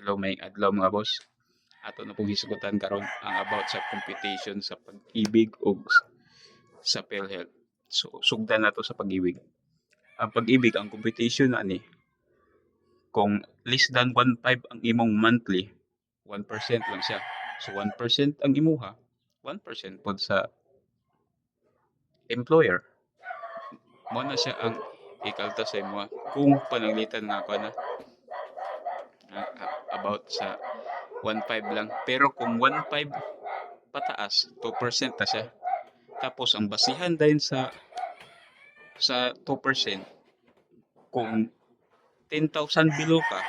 Hello, may adlaw mga boss. Ato na pong hisgutan karon ang about sa computation sa pag-ibig o sa PhilHealth. So, sugdan nato sa pag-ibig. Ang pag-ibig, ang computation ani, kung less than 1.5 ang imong monthly, 1% lang siya. So, 1% ang imuha, 1% pod sa employer. Mo na siya ang ikalta sa imuha. Kung pananglitan nga ako na, about sa 1.5 lang. Pero kung 1.5 pataas, 2% na siya. Tapos ang basihan din sa 2%, kung 10,000 below ka,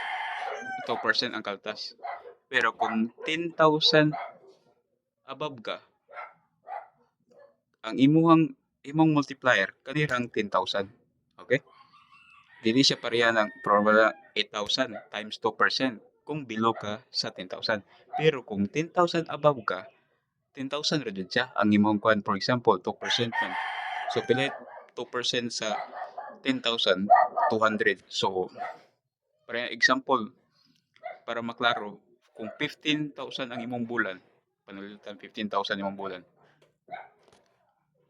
2% ang kaltas. Pero kung 10,000 above ka, ang imong multiplier kanirang 10,000. Okay? Dili siya pareha ng probable 8,000 times 2% kung below ka sa 10,000. Pero kung 10,000 above ka, 10,000 ra jud siya ang imong kuan, for example 2% man. So pila 2% sa 10,000, 200. So para example, para maklaro, kung 15,000 ang imong bulan, panalitan 15,000 imong bulan.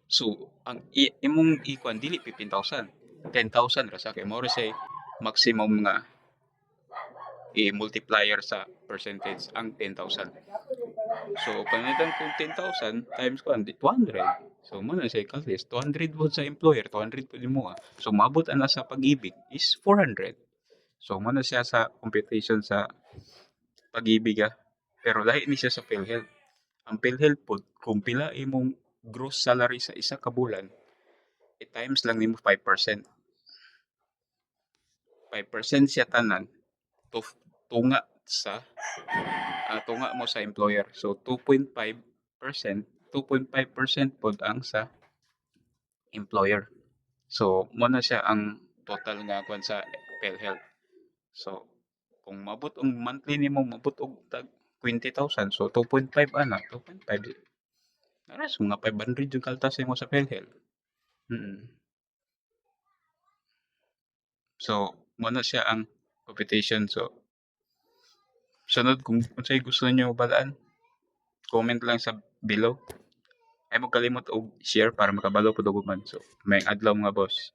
So ang imong ikuan dili 15,000, 10,000 ra sa kay mo ra say maximum nga i-multiplier sa percentage ang 10,000. So, panalitan kung 10,000 times kuan, 200. So, mo na siya calculate. 200 po sa employer, 200 po mo. So, mabot na sa pag-ibig is 400. So, mo na siya sa computation sa pag-ibig Pero dahil ni siya sa PhilHealth. Ang PhilHealth po, kung pila imong gross salary sa isa ka bulan, i-times lang nimo 5%. 5% siya tanan to tunga sa tunga mo sa employer. So 2.5%, 2.5% pod ang sa employer. So mo na siya ang total nga kwan sa PhilHealth. So kung mabot ang monthly nimo mabot og tag 20,000, so 2.5 ana, 2.5. Ara so mga 500 yung kaltas mo sa PhilHealth. So mo na siya ang computation. So sunod kung unsay gusto niyo balaan, comment lang sa below. Ay mo kalimot og share para makabalo pud og uban. So may adlaw mga boss.